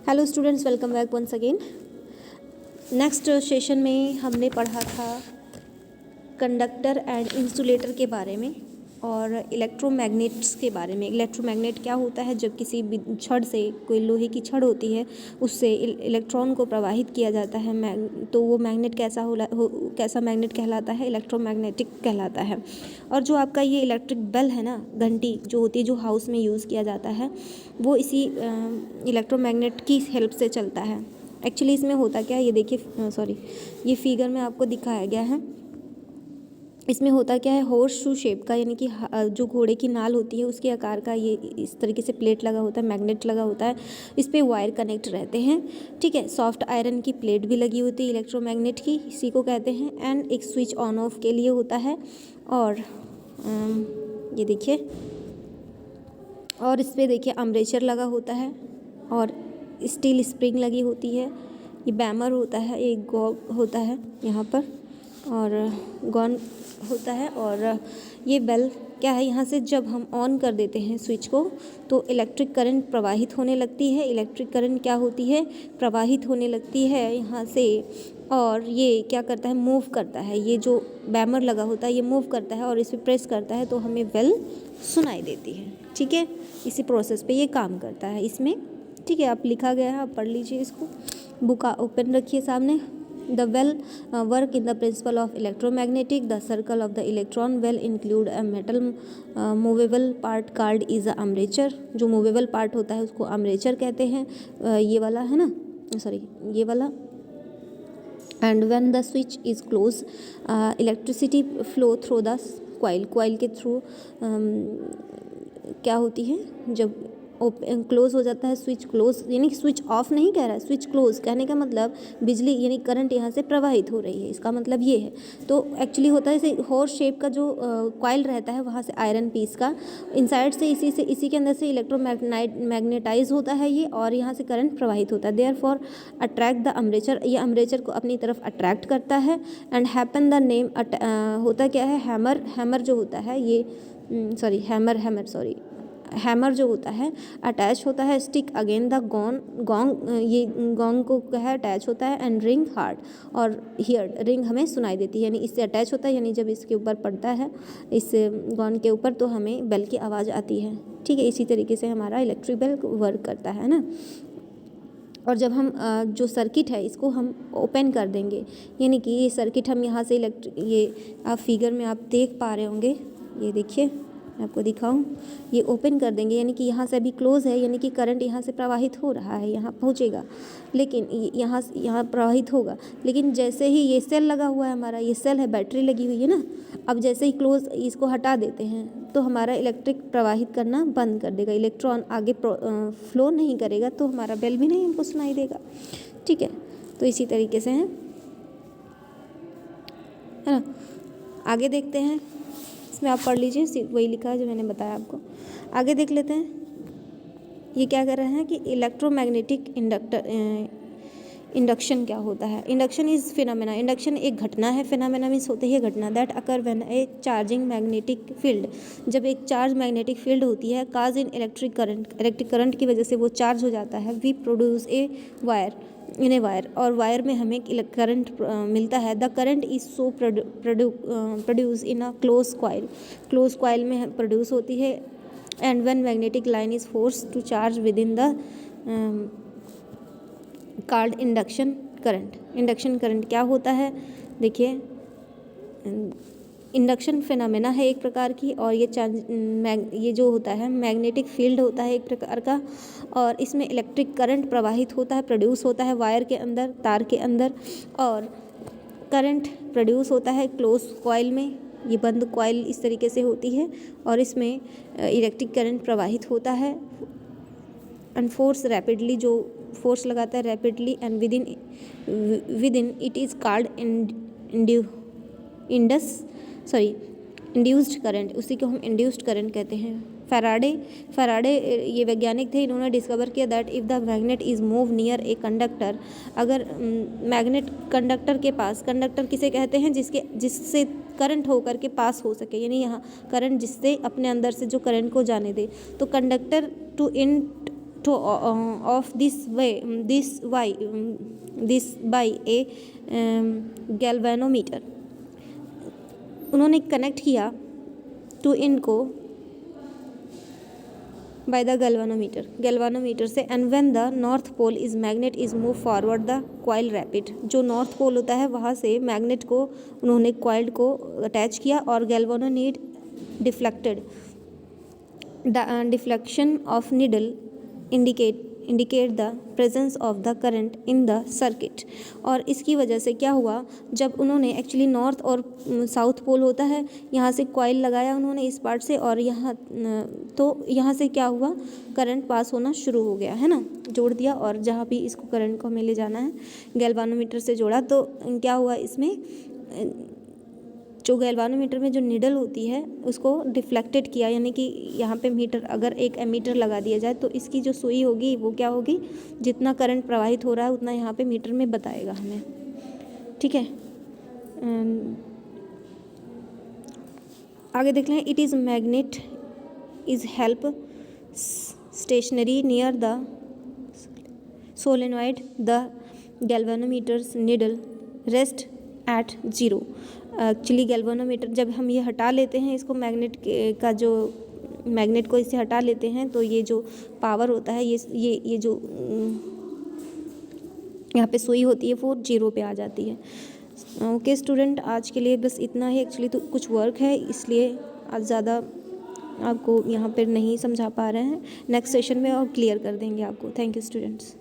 Hello students, welcome back once again. Next session में हमने पढ़ा था कंडक्टर एंड इंसुलेटर के बारे में और इलेक्ट्रोमैग्नेट्स के बारे में। इलेक्ट्रोमैग्नेट क्या होता है? जब किसी छड़ से, कोई लोहे की छड़ होती है, उससे इलेक्ट्रॉन को प्रवाहित किया जाता है तो वो मैग्नेट कैसा मैग्नेट कहलाता है? इलेक्ट्रोमैग्नेटिक कहलाता है। और जो आपका ये इलेक्ट्रिक बेल है ना, घंटी जो होती है, जो हाउस में यूज़ किया जाता है, वो इसी इलेक्ट्रोमैग्नेट की हेल्प से चलता है। एक्चुअली इसमें होता क्या है, ये देखिए, ये फिगर में आपको दिखाया गया है। इसमें होता क्या है, हॉर्स शू शेप का, यानी कि जो घोड़े की नाल होती है उसके आकार का ये इस तरीके से प्लेट लगा होता है, मैग्नेट लगा होता है। इस पे वायर कनेक्ट रहते हैं, ठीक है। सॉफ्ट आयरन की प्लेट भी लगी होती है इलेक्ट्रोमैग्नेट की, इसी को कहते हैं। एंड एक स्विच ऑन ऑफ के लिए होता है। और ये देखिए, और इस पर देखिए आर्मेचर लगा होता है और स्टील स्प्रिंग लगी होती है। ये बैमर होता है, एक गॉग होता है यहाँ पर, और गॉन होता है। और ये बेल क्या है, यहाँ से जब हम ऑन कर देते हैं स्विच को तो इलेक्ट्रिक करंट प्रवाहित होने लगती है। इलेक्ट्रिक करंट क्या होती है? प्रवाहित होने लगती है यहाँ से। और ये क्या करता है? मूव करता है। ये जो बैमर लगा होता है ये मूव करता है और इस पर प्रेस करता है तो हमें बेल सुनाई देती है, ठीक है। इसी प्रोसेस पे ये काम करता है इसमें, ठीक है। आप लिखा गया है, आप पढ़ लीजिए इसको। बुक ओपन रखिए सामने। The well work in the principle of electromagnetic. The circle of the electron well include a metal movable part called is a armature. जो movable part होता है उसको armature कहते हैं। ये वाला है ना, सॉरी ये वाला। And when the switch is closed, electricity flow through the coil. coil के थ्रू क्या होती है, जब ओपन क्लोज हो जाता है स्विच, क्लोज यानी स्विच ऑफ नहीं कह रहा है, स्विच क्लोज कहने का मतलब बिजली यानी करंट यहाँ से प्रवाहित हो रही है, इसका मतलब ये है। तो एक्चुअली होता है जैसे हॉर्स शेप का जो कॉइल रहता है, वहाँ से आयरन पीस का इनसाइड से इसी के अंदर से इलेक्ट्रोमैग्नेटाइज होता है ये, और यहाँ से करंट प्रवाहित होता है। देयर फॉर अट्रैक्ट द अम्ब्रेचर, ये अम्ब्रेचर को अपनी तरफ अट्रैक्ट करता है। एंड हैपन द नेम, होता क्या है, हैमर जो होता है ये, हैमर जो होता है अटैच होता है स्टिक अगेन द गॉन्ग, ये गॉन्ग को क्या है, अटैच होता है। एंड रिंग हार्ड, और हियर रिंग हमें सुनाई देती है, यानी इससे अटैच होता है, यानी जब इसके ऊपर पड़ता है इस गॉन के ऊपर तो हमें बेल की आवाज़ आती है, ठीक है। इसी तरीके से हमारा इलेक्ट्रिक बेल वर्क करता है ना। और जब हम जो सर्किट है इसको हम ओपन कर देंगे, यानी कि ये सर्किट हम यहाँ से ये आप फिगर में आप देख पा रहे होंगे, ये देखिए मैं आपको दिखाऊं, ये ओपन कर देंगे, यानी कि यहाँ से अभी क्लोज है, यानी कि करंट यहाँ से प्रवाहित हो रहा है, यहाँ पहुँचेगा, लेकिन यहाँ प्रवाहित होगा। लेकिन जैसे ही ये सेल लगा हुआ है, हमारा ये सेल है, बैटरी लगी हुई है ना, अब जैसे ही क्लोज इसको हटा देते हैं तो हमारा इलेक्ट्रिक प्रवाहित करना बंद कर देगा, इलेक्ट्रॉन आगे फ्लो नहीं करेगा, तो हमारा बेल भी नहीं हमको सुनाई देगा, ठीक है। तो इसी तरीके से है ना। आगे देखते हैं, इसमें आप पढ़ लीजिए, वही लिखा है जो मैंने बताया आपको। आगे देख लेते हैं, ये क्या कर रहे हैं कि इलेक्ट्रोमैग्नेटिक इंडक्शन क्या होता है। इंडक्शन इज फिनोमेना, इंडक्शन एक घटना है, फिनोमेना मीन्स होती है घटना, that occur when A charging magnetic field, जब एक चार्ज मैग्नेटिक फील्ड होती है, काज इन इलेक्ट्रिक करंट की वजह से वो चार्ज हो जाता है। वी प्रोड्यूस ए वायर, और वायर में हमें करंट मिलता है। The current is so produce in a close coil में प्रोड्यूस होती है। And when magnetic line is force to charge with in the called induction current. Induction current क्या होता है, देखिए इंडक्शन फिनोमेना है एक प्रकार की, और ये जो होता है मैग्नेटिक फील्ड होता है एक प्रकार का, और इसमें इलेक्ट्रिक करंट प्रवाहित होता है, प्रोड्यूस होता है वायर के अंदर, तार के अंदर, और करंट प्रोड्यूस होता है क्लोज कॉइल में। ये बंद कॉइल इस तरीके से होती है और इसमें इलेक्ट्रिक करंट प्रवाहित होता है। एंड फोर्स रैपिडली, जो फोर्स लगाता है rapidly, and with in it is called induced current, उसी को हम इंड्यूस्ड करंट कहते हैं। फैराडे ये वैज्ञानिक थे, इन्होंने डिस्कवर किया that if the magnet is move near a conductor, अगर मैग्नेट कंडक्टर के पास, कंडक्टर किसे कहते हैं, जिससे करंट होकर के पास हो सके, यानी यहाँ करंट जिससे अपने अंदर से जो करंट को जाने दे, तो conductor to of this by a galvanometer. उन्होंने कनेक्ट किया टू इनको बाय द गैल्वानोमीटर से, and when the north pole is magnet is move forward the coil rapid. जो नॉर्थ पोल होता है वहाँ से मैग्नेट को उन्होंने कॉइल को अटैच किया और गैल्वानोनीड deflected. Deflection of needle indicate the presence of the current in the circuit. और इसकी वजह से क्या हुआ, जब उन्होंने एक्चुअली नॉर्थ और साउथ पोल होता है, यहाँ से कॉइल लगाया उन्होंने इस पार्ट से, और यहाँ तो यहाँ से क्या हुआ, करंट पास होना शुरू हो गया, है ना, जोड़ दिया. और जहाँ भी इसको करंट को हमें ले जाना है गैल्वानोमीटर से जोड़ा, तो क्या हुआ, इसमें जो गैल्वानोमीटर में जो नीडल होती है उसको डिफ्लेक्टेड किया, यानी कि यहाँ पे मीटर, अगर एक एमीटर लगा दिया जाए तो इसकी जो सुई होगी वो क्या होगी, जितना करंट प्रवाहित हो रहा है उतना यहाँ पे मीटर में बताएगा हमें. ठीक है, आगे देख लें. It is magnet is help stationary near the solenoid, the galvanometers needle rest at zero. Actually galvanometer जब हम ये हटा लेते हैं इसको, मैग्नेट को इससे हटा लेते हैं, तो ये जो पावर होता है ये जो यहाँ पे सुई होती है वो जीरो पे आ जाती है. ओके स्टूडेंट, आज के लिए बस इतना ही. एक्चुअली तो कुछ वर्क है इसलिए आज ज़्यादा आपको यहाँ पर नहीं समझा पा रहे हैं. नेक्स्ट सेशन में और क्लियर कर देंगे आपको. Thank you students.